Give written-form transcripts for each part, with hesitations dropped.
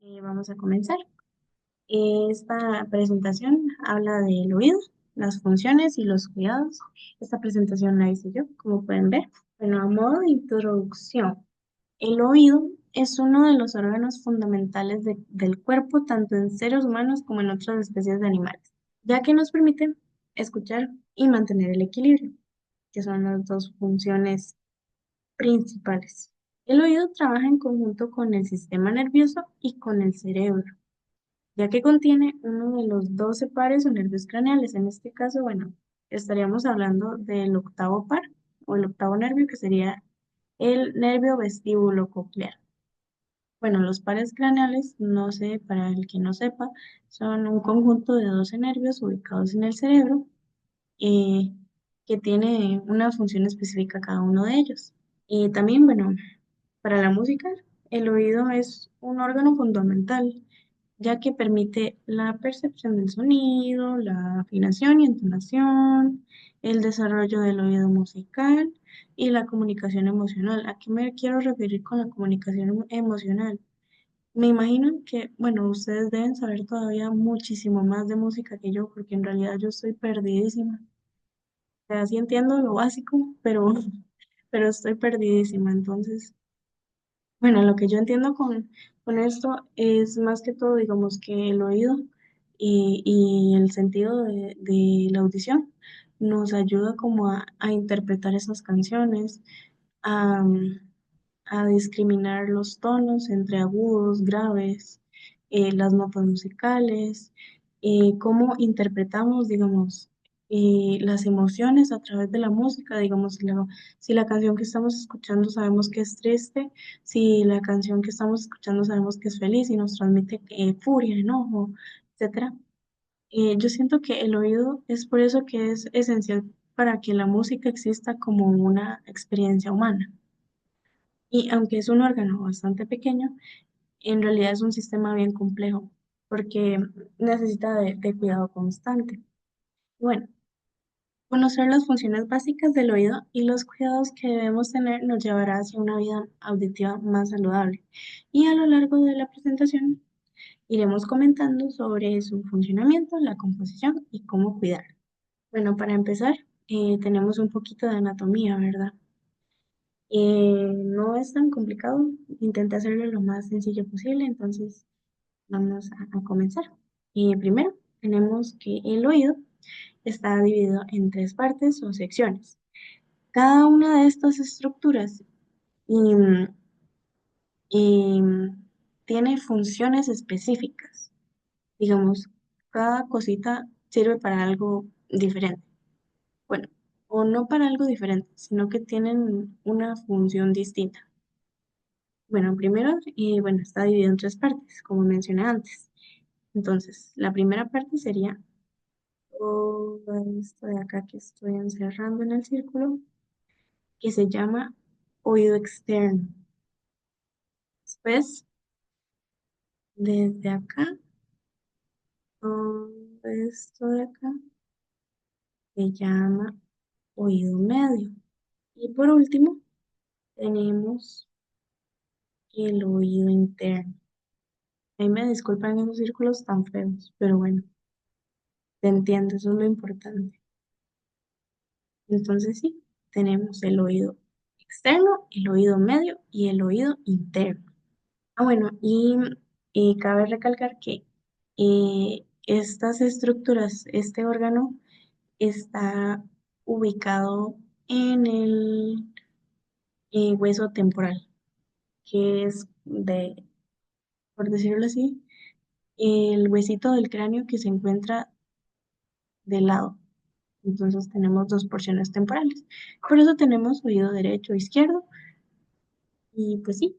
Vamos a comenzar. Esta presentación habla del oído, las funciones y los cuidados. Esta presentación la hice yo, como pueden ver. Bueno, a modo de introducción, el oído es uno de los órganos fundamentales del cuerpo, tanto en seres humanos como en otras especies de animales, ya que nos permite escuchar y mantener el equilibrio, que son las dos funciones principales. El oído trabaja en conjunto con el sistema nervioso y con el cerebro, ya que contiene uno de los 12 pares o nervios craneales. En este caso, bueno, estaríamos hablando del octavo par o el octavo nervio, que sería el nervio vestíbulo coclear. Bueno, los pares craneales, no sé, para el que no sepa, son un conjunto de 12 nervios ubicados en el cerebro eh, que tiene una función específica cada uno de ellos. Y también, bueno, para la música, el oído es un órgano fundamental, ya que permite la percepción del sonido, la afinación y entonación, el desarrollo del oído musical y la comunicación emocional. ¿A qué me quiero referir con la comunicación emocional? Me imagino que, bueno, ustedes deben saber todavía muchísimo más de música que yo, porque en realidad yo estoy perdidísima. O sea, sí entiendo lo básico, pero estoy perdidísima. Entonces, bueno, lo que yo entiendo con esto es más que todo, digamos, que el oído y el sentido de la audición nos ayuda como a interpretar esas canciones, a, a discriminar los tonos entre agudos, graves, las notas musicales, cómo interpretamos, digamos, las emociones a través de la música, digamos, si la canción que estamos escuchando sabemos que es triste, si la canción que estamos escuchando sabemos que es feliz y nos transmite furia, enojo, etcétera. Yo siento que el oído es por eso que es esencial para que la música exista como una experiencia humana. Y aunque es un órgano bastante pequeño, en realidad es un sistema bien complejo porque necesita de cuidado constante. Bueno, conocer las funciones básicas del oído y los cuidados que debemos tener nos llevará hacia una vida auditiva más saludable. Y a lo largo de la presentación iremos comentando sobre su funcionamiento, la composición y cómo cuidar. Bueno, para empezar, tenemos un poquito de anatomía, ¿verdad? No es tan complicado, intenté hacerlo lo más sencillo posible, entonces vamos a comenzar. Primero, tenemos que el oído está dividido en tres partes o secciones. Cada una de estas estructuras y, y tiene funciones específicas. Digamos, cada cosita sirve para algo diferente. Bueno, o no para algo diferente, sino que tienen una función distinta. Bueno, primero, bueno, está dividido en tres partes, como mencioné antes. Entonces, la primera parte sería todo esto de acá que estoy encerrando en el círculo, que se llama oído externo. Después, desde acá, todo esto de acá se llama oído medio. Y por último, tenemos el oído interno. Ahí me disculpan esos círculos tan feos, pero bueno, te entiendo, eso es lo importante. Entonces sí, tenemos el oído externo, el oído medio y el oído interno. Bueno, y cabe recalcar que estas estructuras, este órgano está ubicado en el hueso temporal, que es de, por decirlo así, el huesito del cráneo que se encuentra de lado. Entonces tenemos dos porciones temporales. Por eso tenemos oído derecho e izquierdo. Y pues sí,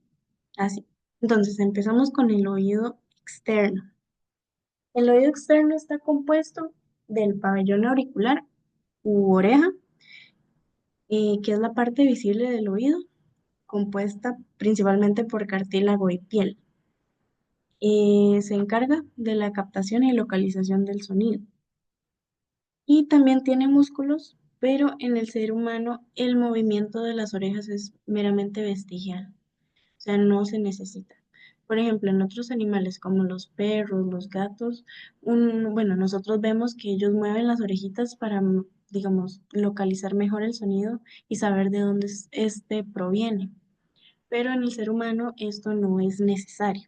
así. Entonces empezamos con el oído externo. El oído externo está compuesto del pabellón auricular u oreja, que es la parte visible del oído, compuesta principalmente por cartílago y piel. Se encarga de la captación y localización del sonido. Y también tiene músculos, pero en el ser humano el movimiento de las orejas es meramente vestigial, o sea, no se necesita. Por ejemplo, en otros animales como los perros, los gatos, bueno, nosotros vemos que ellos mueven las orejitas para, digamos, localizar mejor el sonido y saber de dónde este proviene. Pero en el ser humano esto no es necesario.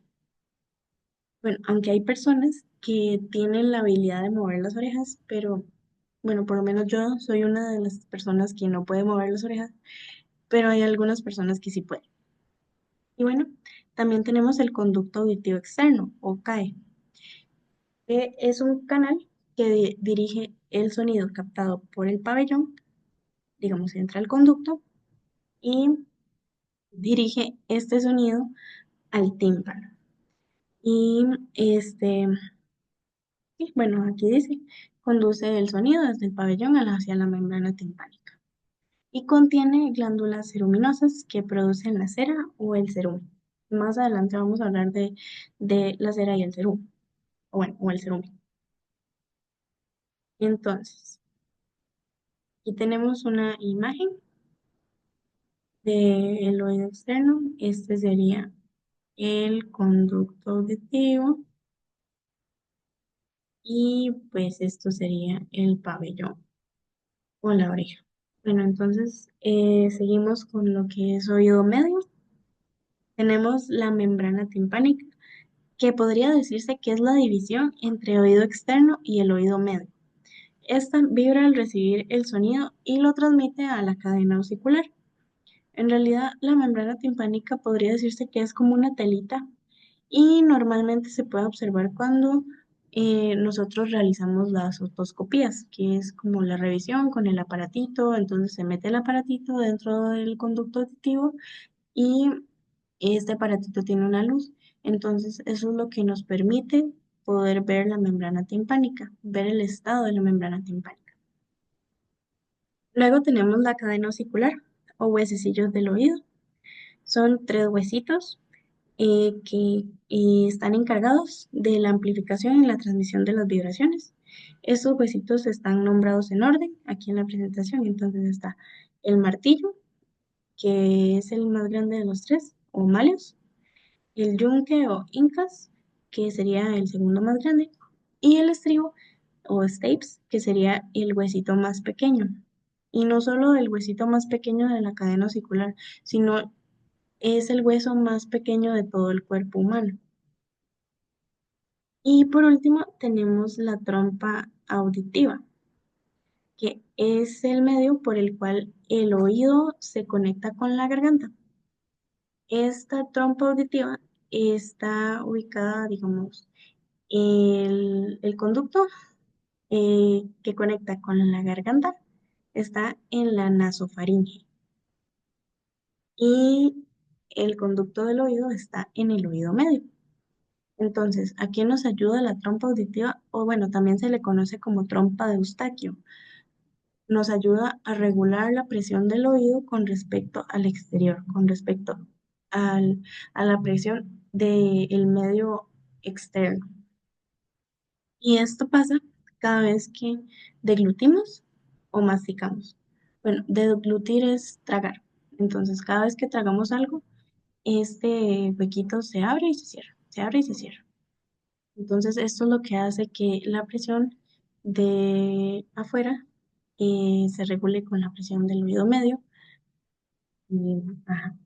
Bueno, aunque hay personas que tienen la habilidad de mover las orejas, pero bueno, por lo menos yo soy una de las personas que no puede mover las orejas, pero hay algunas personas que sí pueden. Y bueno, también tenemos el conducto auditivo externo o CAE, que es un canal que dirige el sonido captado por el pabellón, digamos, entra al conducto y dirige este sonido al tímpano. Y este, sí, bueno, aquí dice, conduce el sonido desde el pabellón hacia la membrana timpánica y contiene glándulas ceruminosas que producen la cera o el cerumen. Más adelante vamos a hablar de la cera y el cerumen, o bueno, o el cerumen. Entonces, aquí tenemos una imagen del oído externo. Este sería el conducto auditivo y pues esto sería el pabellón o la oreja. Bueno, entonces seguimos con lo que es oído medio. Tenemos la membrana timpánica, que podría decirse que es la división entre oído externo y el oído medio. Esta vibra al recibir el sonido y lo transmite a la cadena auricular. En realidad, la membrana timpánica podría decirse que es como una telita y normalmente se puede observar cuando nosotros realizamos las otoscopías, que es como la revisión con el aparatito. Entonces se mete el aparatito dentro del conducto auditivo y este aparatito tiene una luz. Entonces eso es lo que nos permite poder ver la membrana timpánica, ver el estado de la membrana timpánica. Luego tenemos la cadena osicular o huesecillos del oído. Son tres huesitos que están encargados de la amplificación y la transmisión de las vibraciones. Estos huesitos están nombrados en orden aquí en la presentación. Entonces está el martillo, que es el más grande de los tres, o malios, el yunque o incas, que sería el segundo más grande, y el estribo o stapes, que sería el huesito más pequeño. Y no solo el huesito más pequeño de la cadena osicular, sino es el hueso más pequeño de todo el cuerpo humano. Y por último tenemos la trompa auditiva, que es el medio por el cual el oído se conecta con la garganta. Esta trompa auditiva está ubicada, digamos, el conducto que conecta con la garganta está en la nasofaringe y el conducto del oído está en el oído medio. Entonces, ¿a qué nos ayuda la trompa auditiva? O bueno, también se le conoce como trompa de Eustaquio. Nos ayuda a regular la presión del oído con respecto al exterior, con respecto a la presión del medio externo. Y esto pasa cada vez que deglutimos o masticamos. Bueno, deglutir es tragar. Entonces, cada vez que tragamos algo, este huequito se abre y se cierra, se abre y se cierra. Entonces, esto es lo que hace que la presión de afuera se regule con la presión del oído medio. Ajá.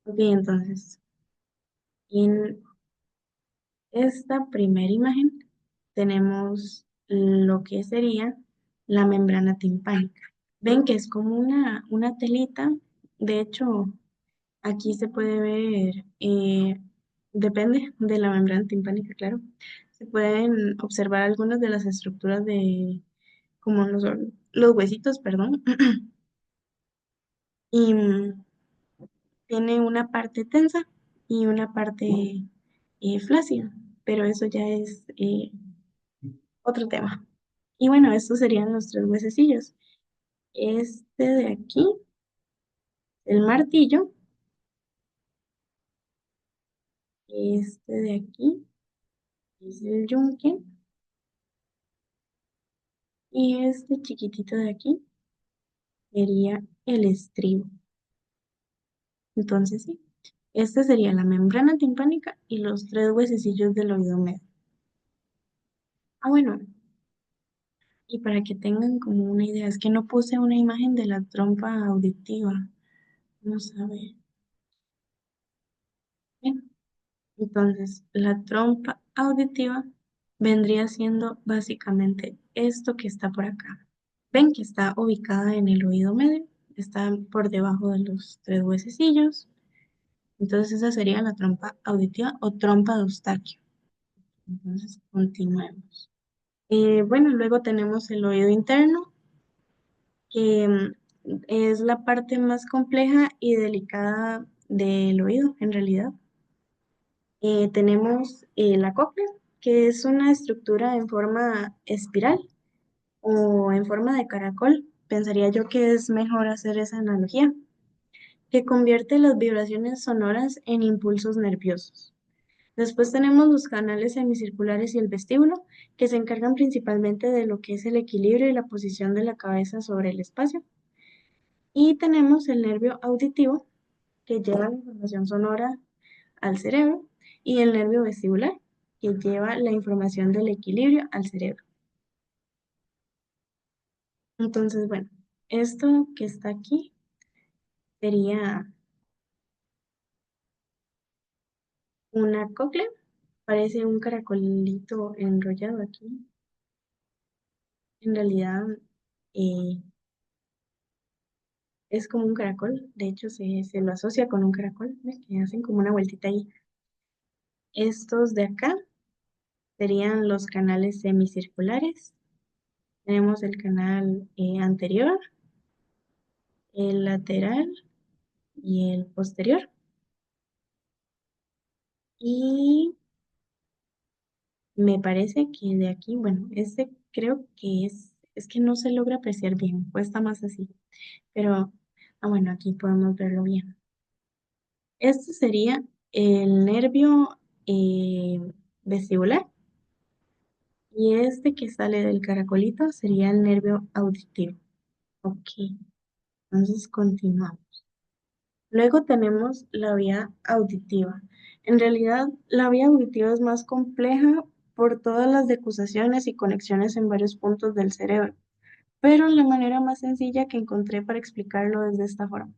Ok, entonces, en esta primera imagen tenemos lo que sería la membrana timpánica. Ven que es como una telita. De hecho, aquí se puede ver, depende de la membrana timpánica, claro. Se pueden observar algunas de las estructuras de, como los huesitos, perdón. Y tiene una parte tensa y una parte flácida, pero eso ya es otro tema. Y bueno, estos serían los tres huesecillos. Este de aquí, el martillo, este de aquí es el yunque y este chiquitito de aquí sería el estribo. Entonces, sí. Esta sería la membrana timpánica y los tres huesecillos del oído medio. Ah, bueno, y para que tengan como una idea, es que no puse una imagen de la trompa auditiva. Vamos a ver. Bien, entonces, la trompa auditiva vendría siendo básicamente esto que está por acá. Ven que está ubicada en el oído medio, está por debajo de los tres huesecillos. Entonces, esa sería la trompa auditiva o trompa de Eustaquio. Entonces, continuemos. Bueno, luego tenemos el oído interno, que es la parte más compleja y delicada del oído, en realidad. Tenemos la cóclea, que es una estructura en forma espiral o en forma de caracol. Pensaría yo que es mejor hacer esa analogía, que convierte las vibraciones sonoras en impulsos nerviosos. Después tenemos los canales semicirculares y el vestíbulo, que se encargan principalmente de lo que es el equilibrio y la posición de la cabeza sobre el espacio. Y tenemos el nervio auditivo, que lleva la información sonora al cerebro, y el nervio vestibular, que lleva la información del equilibrio al cerebro. Entonces, bueno, esto que está aquí sería una cóclea, parece un caracolito enrollado aquí. En realidad, eh, es como un caracol, de hecho se lo asocia con un caracol, ¿ves? Que hacen como una vueltita ahí. Estos de acá serían los canales semicirculares. Tenemos el canal anterior, el lateral y el posterior. Y me parece que de aquí, bueno, este creo que es que no se logra apreciar bien, cuesta más así, pero, bueno, aquí podemos verlo bien. Este sería el nervio vestibular y este que sale del caracolito sería el nervio auditivo. Ok, entonces continuamos. Luego tenemos la vía auditiva. En realidad, la vía auditiva es más compleja por todas las decusaciones y conexiones en varios puntos del cerebro, pero la manera más sencilla que encontré para explicarlo es de esta forma.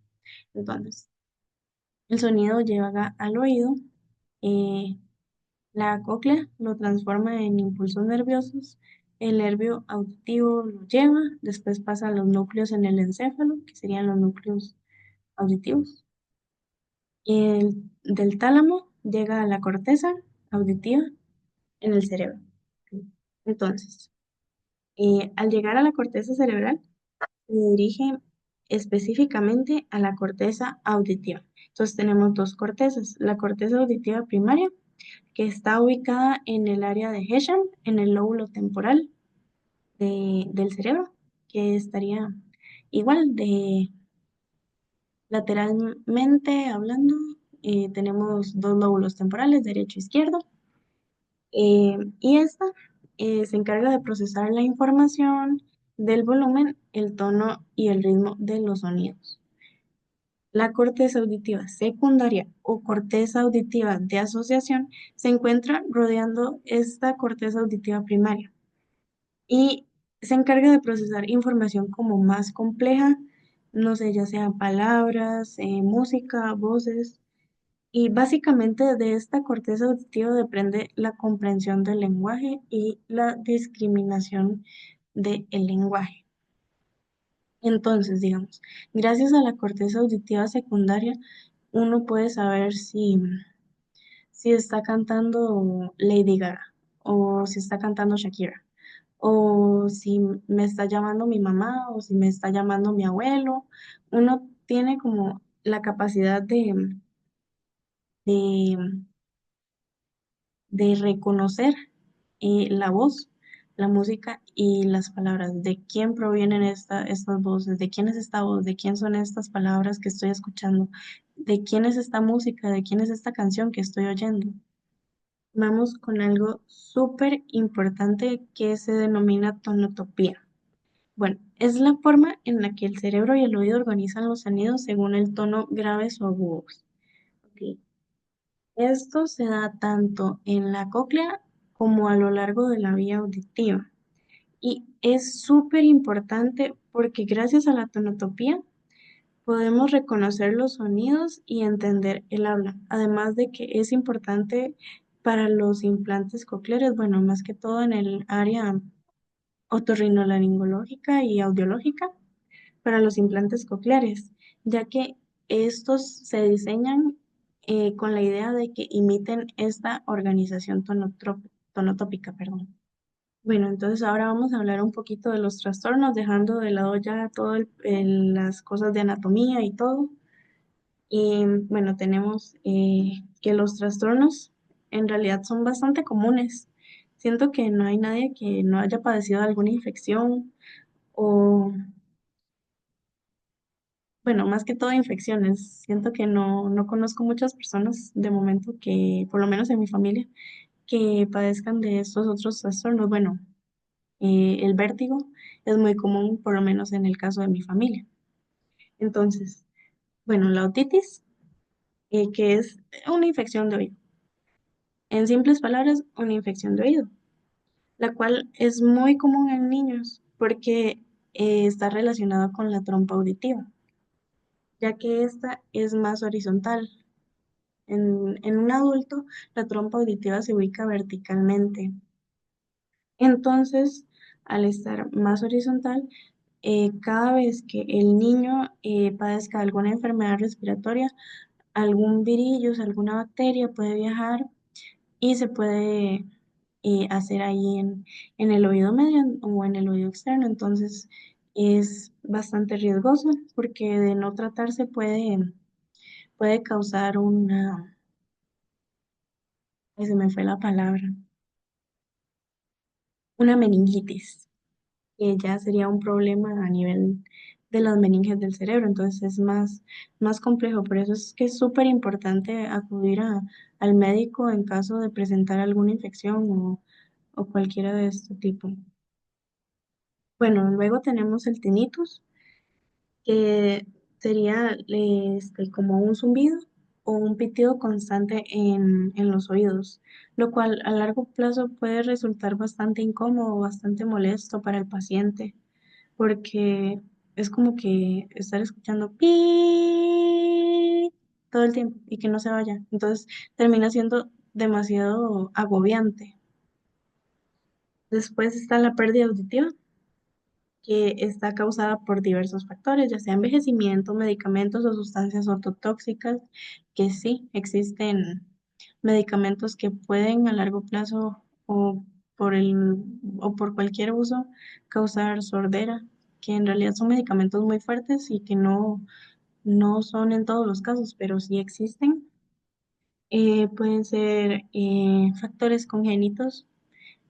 Entonces, el sonido llega al oído, eh, la cóclea lo transforma en impulsos nerviosos, el nervio auditivo lo lleva, después pasa a los núcleos en el encéfalo, que serían los núcleos auditivos. Del tálamo llega a la corteza auditiva en el cerebro. Entonces, al llegar a la corteza cerebral, se dirige específicamente a la corteza auditiva. Entonces tenemos dos cortezas, la corteza auditiva primaria, que está ubicada en el área de Hesham, en el lóbulo temporal del cerebro, que estaría igual de lateralmente hablando. Tenemos dos lóbulos temporales, derecho e izquierdo, y esta se encarga de procesar la información del volumen, el tono y el ritmo de los sonidos. La corteza auditiva secundaria o corteza auditiva de asociación se encuentra rodeando esta corteza auditiva primaria y se encarga de procesar información como más compleja, no sé, ya sean palabras, música, voces, y básicamente de esta corteza auditiva depende la comprensión del lenguaje y la discriminación del lenguaje. Entonces, digamos, gracias a la corteza auditiva secundaria, uno puede saber si está cantando Lady Gaga o si está cantando Shakira o si me está llamando mi mamá o si me está llamando mi abuelo. Uno tiene como la capacidad de, de reconocer la voz, la música y las palabras, de quién provienen estas voces, de quién es esta voz, de quién son estas palabras que estoy escuchando, de quién es esta música, de quién es esta canción que estoy oyendo. Vamos con algo súper importante que se denomina tonotopía. Bueno, es la forma en la que el cerebro y el oído organizan los sonidos según el tono graves o agudos. Ok. Esto se da tanto en la cóclea como a lo largo de la vía auditiva. Y es súper importante porque gracias a la tonotopía podemos reconocer los sonidos y entender el habla. Además de que es importante para los implantes cocleares, bueno, más que todo en el área otorrinolaringológica y audiológica, para los implantes cocleares, ya que estos se diseñan con la idea de que imiten esta organización tonotópica, perdón. Bueno, entonces ahora vamos a hablar un poquito de los trastornos, dejando de lado ya todas las cosas de anatomía y todo. Y bueno, tenemos que los trastornos en realidad son bastante comunes. Siento que no hay nadie que no haya padecido alguna infección o, bueno, más que todo infecciones. Siento que no conozco muchas personas de momento que, por lo menos en mi familia, que padezcan de estos otros trastornos. Bueno, el vértigo es muy común, por lo menos en el caso de mi familia. Entonces, bueno, la otitis, que es una infección de oído. En simples palabras, una infección de oído, la cual es muy común en niños porque está relacionada con la trompa auditiva, ya que esta es más horizontal. En un adulto, la trompa auditiva se ubica verticalmente. Entonces, al estar más horizontal, cada vez que el niño padezca alguna enfermedad respiratoria, algún virus, alguna bacteria puede viajar y se puede hacer ahí en el oído medio o en el oído externo. Entonces es bastante riesgoso porque de no tratarse puede causar ay, se me fue la palabra, una meningitis, que ya sería un problema a nivel de las meninges del cerebro. Entonces es más complejo. Por eso es que es súper importante acudir al médico en caso de presentar alguna infección o cualquiera de este tipo. Bueno, luego tenemos el tinnitus, que sería como un zumbido o un pitido constante en los oídos, lo cual a largo plazo puede resultar bastante incómodo, bastante molesto para el paciente, porque es como que estar escuchando pi todo el tiempo y que no se vaya. Entonces termina siendo demasiado agobiante. Después está la pérdida auditiva, que está causada por diversos factores, ya sea envejecimiento, medicamentos o sustancias ortotóxicas, que sí existen medicamentos que pueden a largo plazo o por cualquier uso causar sordera, que en realidad son medicamentos muy fuertes y que no son en todos los casos, pero sí existen. Pueden ser factores congénitos,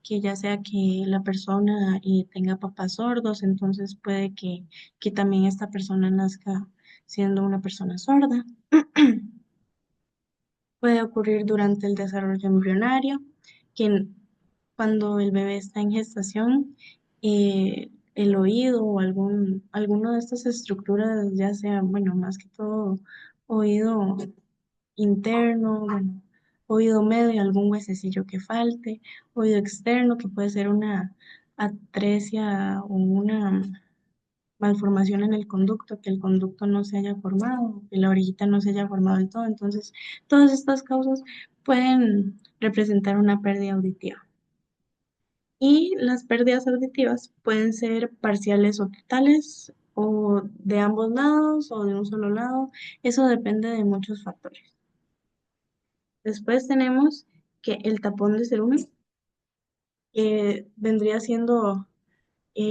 que ya sea que la persona tenga papás sordos, entonces puede que también esta persona nazca siendo una persona sorda. Puede ocurrir durante el desarrollo embrionario, que cuando el bebé está en gestación, el oído o alguno de estas estructuras, ya sea, bueno, más que todo oído interno, bueno, oído medio, algún huesecillo que falte, oído externo, que puede ser una atresia o una malformación en el conducto, que el conducto no se haya formado, que la orejita no se haya formado del todo. Entonces, todas estas causas pueden representar una pérdida auditiva. Y las pérdidas auditivas pueden ser parciales o totales, o de ambos lados, o de un solo lado. Eso depende de muchos factores. Después tenemos que el tapón de cerumen, que vendría siendo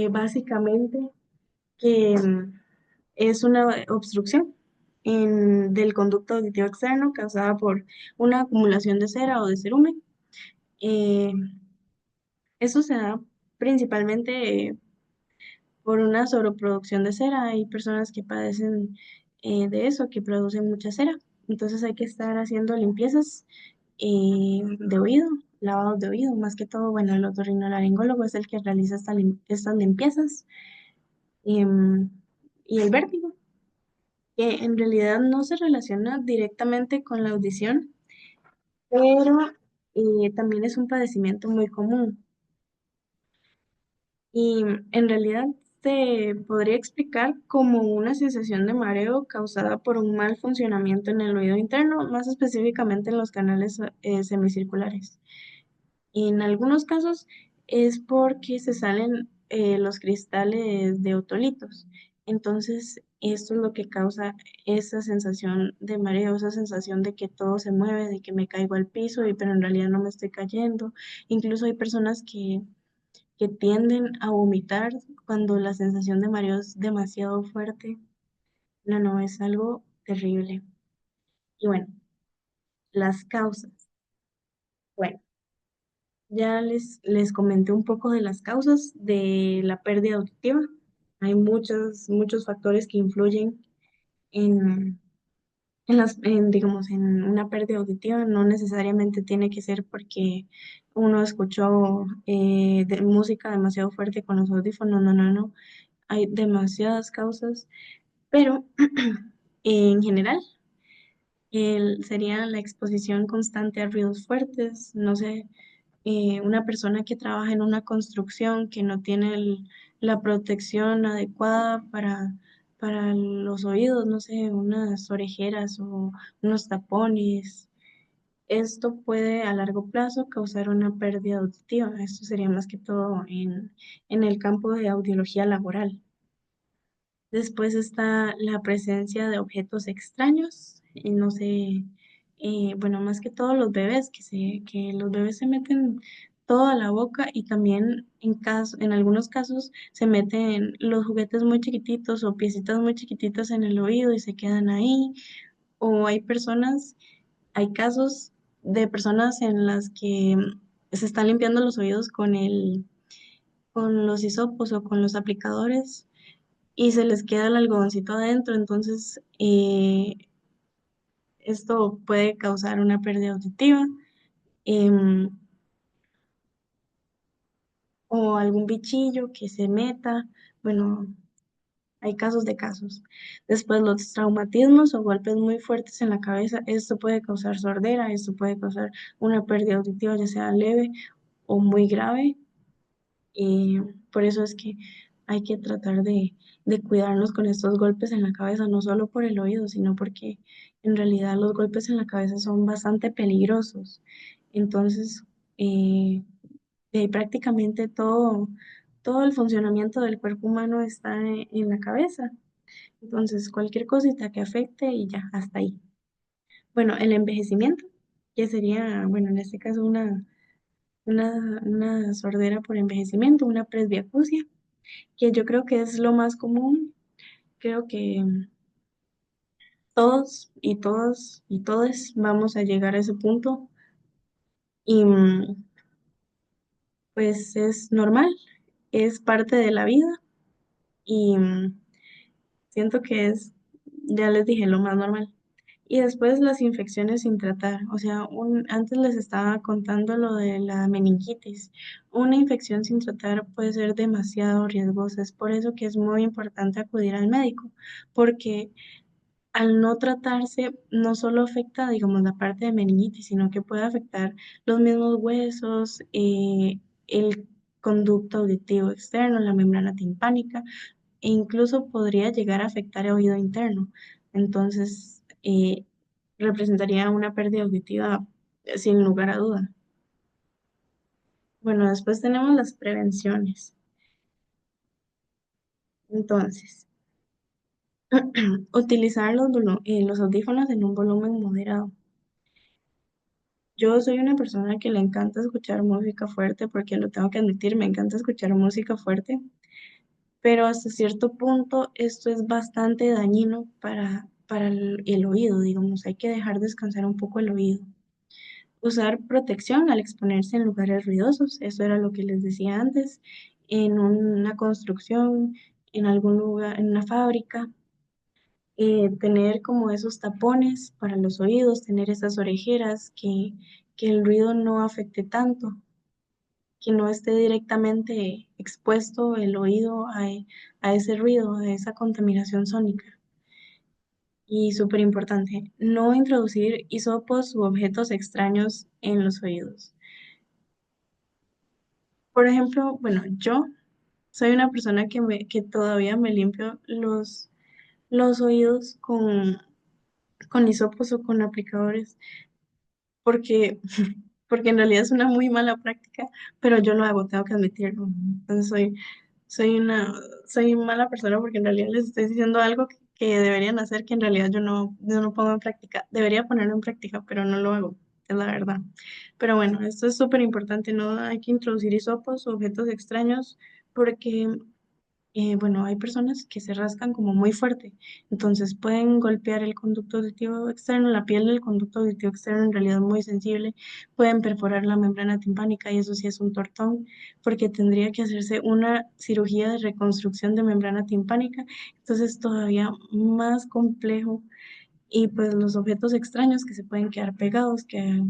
básicamente que es una obstrucción del conducto auditivo externo causada por una acumulación de cera o de cerumen. Eh, Eso se da principalmente por una sobreproducción de cera. Hay personas que padecen de eso, que producen mucha cera. Entonces hay que estar haciendo limpiezas de oído, lavados de oído, más que todo. Bueno, el otorrinolaringólogo es el que realiza estas limpiezas. Em, y el vértigo, que en realidad no se relaciona directamente con la audición, pero también es un padecimiento muy común y en realidad se podría explicar como una sensación de mareo causada por un mal funcionamiento en el oído interno, más específicamente en los canales semicirculares. En algunos casos es porque se salen los cristales de otolitos. Entonces, esto es lo que causa esa sensación de mareo, esa sensación de que todo se mueve, de que me caigo al piso, pero en realidad no me estoy cayendo. Incluso hay personas que tienden a vomitar cuando la sensación de mareo es demasiado fuerte. No, no, es algo terrible. Y bueno, las causas. Bueno. Ya les comenté un poco de las causas de la pérdida auditiva. Hay muchos factores que influyen en, digamos, en una pérdida auditiva. No necesariamente tiene que ser porque uno escuchó música demasiado fuerte con los audífonos. No, no, no. Hay demasiadas causas, pero en general sería la exposición constante a ruidos fuertes, no sé, una persona que trabaja en una construcción que no tiene la protección adecuada para los oídos, no sé, unas orejeras o unos tapones. Esto puede a largo plazo causar una pérdida auditiva. Esto sería más que todo en el campo de audiología laboral. Después está la presencia de objetos extraños, y no sé, bueno, más que todo los bebés, que los bebés se meten todo a la boca y también en algunos casos se meten los juguetes muy chiquititos o piecitas muy chiquititas en el oído y se quedan ahí. O hay casos de personas en las que se están limpiando los oídos con los hisopos o con los aplicadores y se les queda el algodoncito adentro, entonces esto puede causar una pérdida auditiva em, o algún bichillo que se meta. Bueno, hay casos de casos. Después los traumatismos o golpes muy fuertes en la cabeza, esto puede causar sordera, esto puede causar una pérdida auditiva ya sea leve o muy grave. Y por eso es que hay que tratar de cuidarnos con estos golpes en la cabeza, no solo por el oído, sino porque en realidad los golpes en la cabeza son bastante peligrosos. Entonces, eh, prácticamente todo el funcionamiento del cuerpo humano está en la cabeza. Entonces, cualquier cosita que afecte y ya, hasta ahí. Bueno, el envejecimiento, que sería, bueno, en este caso una sordera por envejecimiento, una presbiacusia que yo creo que es lo más común. Creo que todos y todas y todes vamos a llegar a ese punto y pues es normal, es parte de la vida y siento que es, ya les dije, lo más normal. Y después las infecciones sin tratar, o sea, antes les estaba contando lo de la meningitis. Una infección sin tratar puede ser demasiado riesgosa, es por eso que es muy importante acudir al médico, porque al no tratarse, no solo afecta, digamos, la parte de meningitis, sino que puede afectar los mismos huesos, el conducto auditivo externo, la membrana timpánica, e incluso podría llegar a afectar el oído interno. Entonces, representaría una pérdida auditiva sin lugar a duda. Bueno, después tenemos las prevenciones. Entonces, utilizar los audífonos en un volumen moderado. Yo soy una persona que le encanta escuchar música fuerte porque lo tengo que admitir, me encanta escuchar música fuerte, pero hasta cierto punto esto es bastante dañino para el oído, digamos, hay que dejar descansar un poco el oído. Usar protección al exponerse en lugares ruidosos, eso era lo que les decía antes, en una construcción, en algún lugar, en una fábrica, tener como esos tapones para los oídos, tener esas orejeras que el ruido no afecte tanto, que no esté directamente expuesto el oído a ese ruido, a esa contaminación sónica. Y súper importante, no introducir hisopos u objetos extraños en los oídos. Por ejemplo, bueno, yo soy una persona que todavía me limpio los oídos con hisopos o con aplicadores, porque, porque en realidad es una muy mala práctica, pero yo lo hago, tengo que admitirlo. Entonces soy una, soy mala persona porque en realidad les estoy diciendo algo que deberían hacer que en realidad yo no pongo en práctica. Debería ponerlo en práctica, pero no lo hago, es la verdad. Pero bueno, esto es súper importante, no hay que introducir hisopos o objetos extraños porque bueno, hay personas que se rascan como muy fuerte, entonces pueden golpear el conducto auditivo externo, la piel del conducto auditivo externo en realidad es muy sensible, pueden perforar la membrana timpánica y eso sí es un tortón, porque tendría que hacerse una cirugía de reconstrucción de membrana timpánica, entonces todavía más complejo y pues los objetos extraños que se pueden quedar pegados, que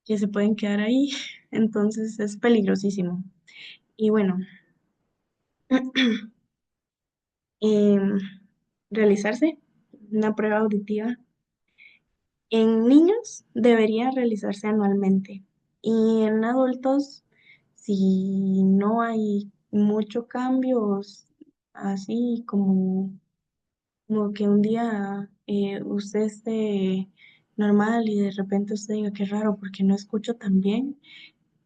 se pueden quedar ahí, entonces es peligrosísimo. Y bueno. em, realizarse una prueba auditiva. En niños debería realizarse anualmente y en adultos, si no hay mucho cambios, así como que un día usted esté normal y de repente usted diga qué raro porque no escucho tan bien,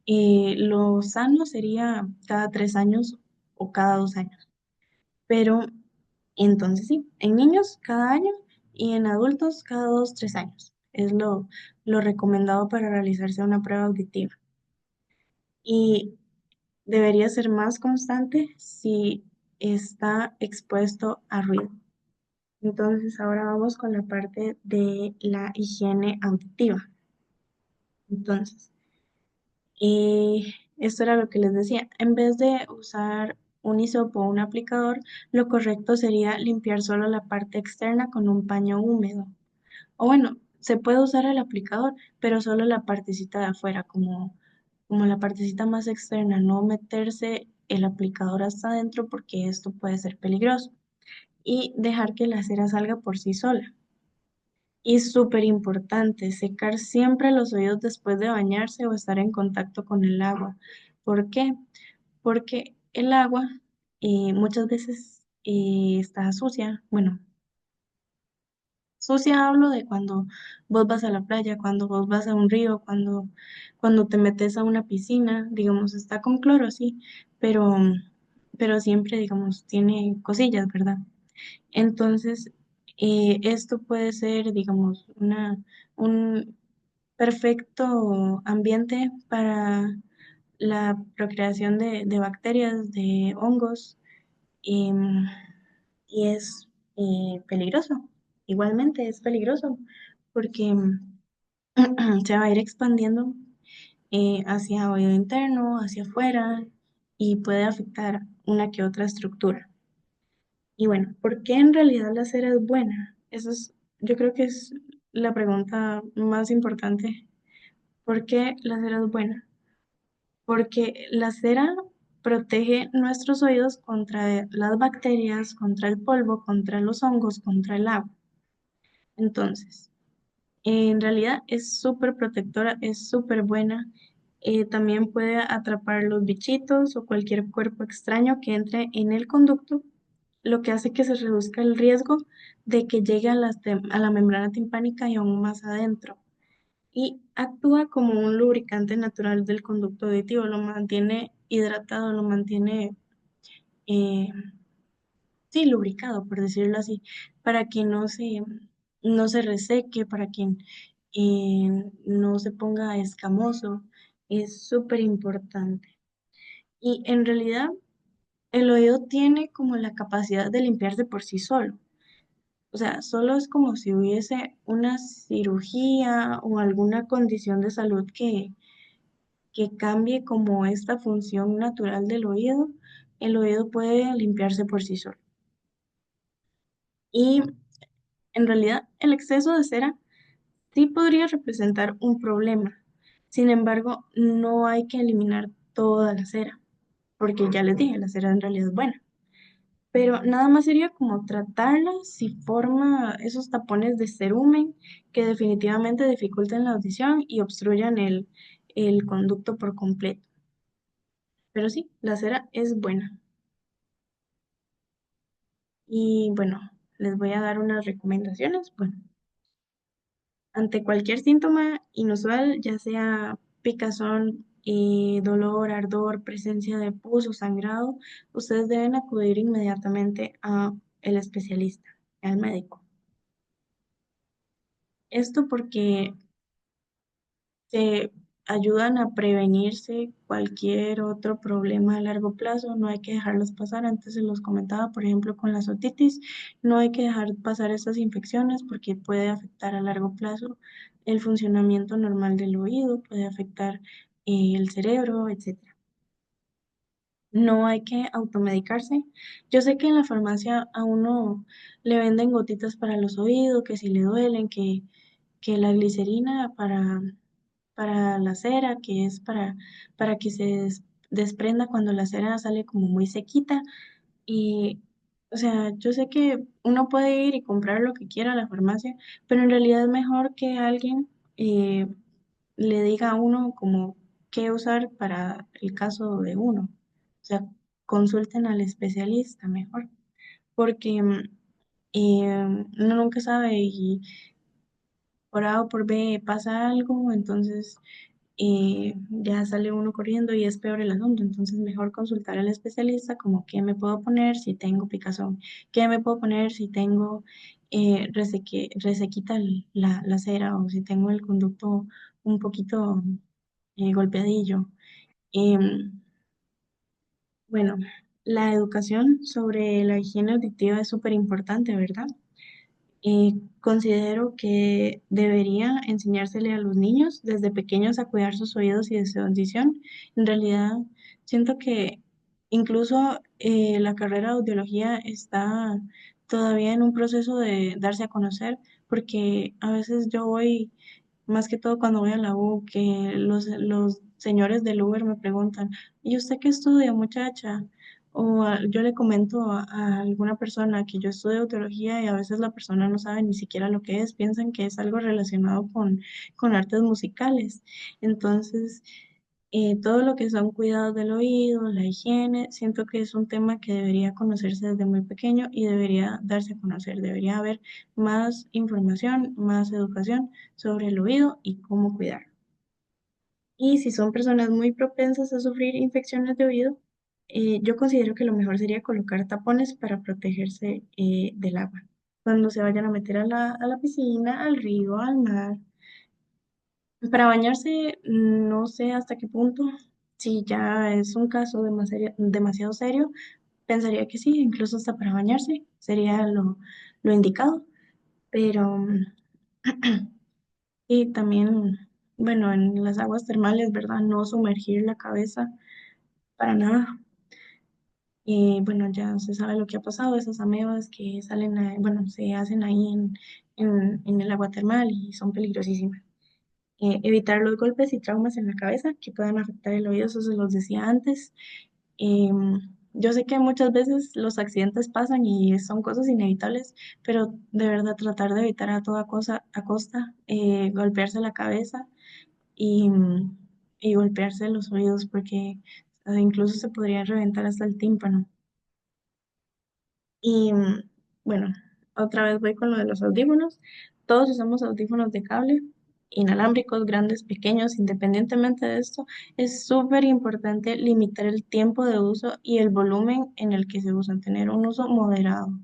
lo sano sería cada 3 años o cada 2 años. Pero entonces sí, en niños cada año y en adultos cada 2, 3 años. Es lo recomendado para realizarse una prueba auditiva. Y debería ser más constante si está expuesto a ruido. Entonces ahora vamos con la parte de la higiene auditiva. Entonces, esto era lo que les decía. En vez de usar un hisopo o un aplicador, lo correcto sería limpiar solo la parte externa con un paño húmedo. O bueno, se puede usar el aplicador, pero solo la partecita de afuera, como la partecita más externa, no meterse el aplicador hasta adentro porque esto puede ser peligroso. Y dejar que la cera salga por sí sola. Y súper importante, secar siempre los oídos después de bañarse o estar en contacto con el agua. ¿Por qué? Porque el agua muchas veces está sucia. Bueno, sucia hablo de cuando vos vas a la playa, cuando vos vas a un río, cuando te metes a una piscina, digamos, está con cloro, sí, pero, pero siempre, digamos, tiene cosillas, ¿verdad? Entonces, esto puede ser, digamos, un perfecto ambiente para la procreación de bacterias, de hongos, em, y es peligroso. Igualmente es peligroso porque se va a ir expandiendo hacia oído interno, hacia afuera y puede afectar una que otra estructura. Y bueno, ¿por qué en realidad la cera es buena? Yo creo que es la pregunta más importante. ¿Por qué la cera es buena? Porque la cera protege nuestros oídos contra las bacterias, contra el polvo, contra los hongos, contra el agua. Entonces, en realidad es súper protectora, es súper buena. También puede atrapar los bichitos o cualquier cuerpo extraño que entre en el conducto, lo que hace que se reduzca el riesgo de que llegue a la membrana timpánica y aún más adentro. Y actúa como un lubricante natural del conducto auditivo, lo mantiene hidratado, lo mantiene, eh, sí, lubricado, por decirlo así, para que no se reseque, para que no se ponga escamoso. Es súper importante. Y en realidad, el oído tiene como la capacidad de limpiarse por sí solo. O sea, solo es como si hubiese una cirugía o alguna condición de salud que cambie como esta función natural del oído, el oído puede limpiarse por sí solo. Y en realidad, el exceso de cera sí podría representar un problema. Sin embargo, no hay que eliminar toda la cera, porque ya les dije, la cera en realidad es buena. pero nada más sería como tratarla si forma esos tapones de cerumen que definitivamente dificultan la audición y obstruyan el conducto por completo. Pero sí, la cera es buena. Y bueno, les voy a dar unas recomendaciones. Bueno, ante cualquier síntoma inusual, ya sea picazón, dolor, ardor, presencia de pus o sangrado, ustedes deben acudir inmediatamente a el especialista, al médico. Esto porque se ayudan a prevenirse cualquier otro problema a largo plazo, no hay que dejarlos pasar. Antes se los comentaba, por ejemplo, con la otitis, no hay que dejar pasar estas infecciones porque puede afectar a largo plazo el funcionamiento normal del oído, puede afectar el cerebro, etcétera. No hay que automedicarse. Yo sé que en la farmacia a uno le venden gotitas para los oídos, que si le duelen, que la glicerina para la cera, que es para que se desprenda cuando la cera sale como muy sequita. Y, o sea, yo sé que uno puede ir y comprar lo que quiera a la farmacia, pero en realidad es mejor que alguien eh, le diga a uno como qué usar para el caso de uno. O sea, consulten al especialista mejor, porque uno nunca sabe y por A o por B pasa algo, entonces ya sale uno corriendo y es peor el asunto. Entonces, mejor consultar al especialista como qué me puedo poner si tengo picazón, qué me puedo poner si tengo resequita la cera o si tengo el conducto un poquito golpeadillo. Em, bueno, la educación sobre la higiene auditiva es súper importante, ¿verdad? Considero que debería enseñársele a los niños desde pequeños a cuidar sus oídos y de su audición. En realidad, siento que incluso la carrera de audiología está todavía en un proceso de darse a conocer, porque a veces yo voy, más que todo cuando voy a la U, que los señores del Uber me preguntan, ¿y usted qué estudia, muchacha? Yo le comento a alguna persona que yo estudio teología y a veces la persona no sabe ni siquiera lo que es, piensan que es algo relacionado con artes musicales. Entonces, todo lo que son cuidados del oído, la higiene, siento que es un tema que debería conocerse desde muy pequeño y debería darse a conocer. Debería haber más información, más educación sobre el oído y cómo cuidarlo. Y si son personas muy propensas a sufrir infecciones de oído, yo considero que lo mejor sería colocar tapones para protegerse del agua. Cuando se vayan a meter a la piscina, al río, al mar. Para bañarse, no sé hasta qué punto. Si ya es un caso demasiado serio, pensaría que sí, incluso hasta para bañarse sería lo indicado. Pero, y también, bueno, en las aguas termales, ¿verdad? No sumergir la cabeza para nada. Y bueno, ya se sabe lo que ha pasado, esas amebas que salen, bueno, se hacen ahí en el agua termal y son peligrosísimas. Evitar los golpes y traumas en la cabeza que puedan afectar el oído, eso se los decía antes. Yo sé que muchas veces los accidentes pasan y son cosas inevitables, pero de verdad tratar de evitar a toda cosa, a costa, golpearse la cabeza y, y golpearse los oídos porque incluso se podría reventar hasta el tímpano. Y bueno, otra vez voy con lo de los audífonos. Todos usamos audífonos de cable, inalámbricos, grandes, pequeños, independientemente de esto, es súper importante limitar el tiempo de uso y el volumen en el que se usan, tener un uso moderado,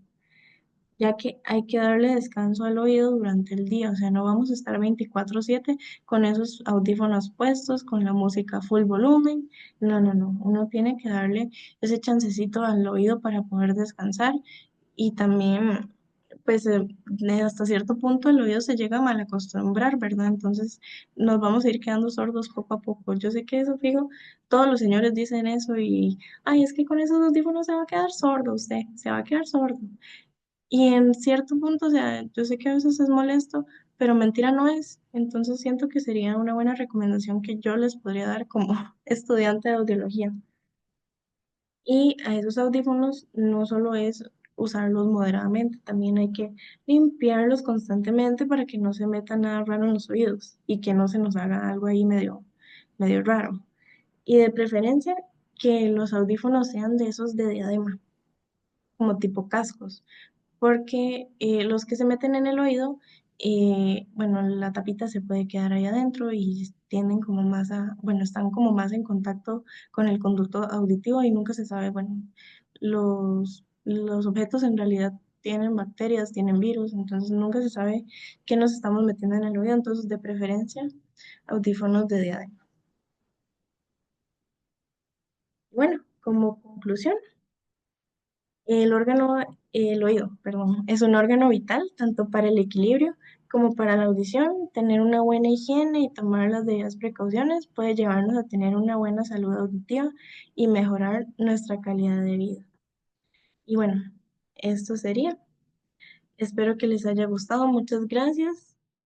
ya que hay que darle descanso al oído durante el día, o sea, no vamos a estar 24/7 con esos audífonos puestos, con la música full volumen. No, no, no, uno tiene que darle ese chancecito al oído para poder descansar y también, pues, hasta cierto punto el oído se llega a mal acostumbrar, ¿verdad? Entonces nos vamos a ir quedando sordos poco a poco. Yo sé que eso, fijo, todos los señores dicen eso y, ay, es que con esos audífonos se va a quedar sordo usted, se va a quedar sordo. Y en cierto punto, o sea, yo sé que a veces es molesto, pero mentira no es. Entonces siento que sería una buena recomendación que yo les podría dar como estudiante de audiología. Y a esos audífonos no solo es usarlos moderadamente, también hay que limpiarlos constantemente para que no se meta nada raro en los oídos y que no se nos haga algo ahí medio raro. Y de preferencia que los audífonos sean de esos de diadema, como tipo cascos, porque los que se meten en el oído, bueno, la tapita se puede quedar ahí adentro y tienden como más bueno, están como más en contacto con el conducto auditivo y nunca se sabe, bueno, los objetos en realidad tienen bacterias, tienen virus, entonces nunca se sabe qué nos estamos metiendo en el oído, entonces de preferencia audífonos de diadema. Bueno, como conclusión, el oído, perdón, es un órgano vital tanto para el equilibrio como para la audición. Tener una buena higiene y tomar las debidas precauciones puede llevarnos a tener una buena salud auditiva y mejorar nuestra calidad de vida. Y bueno, esto sería. Espero que les haya gustado. Muchas gracias.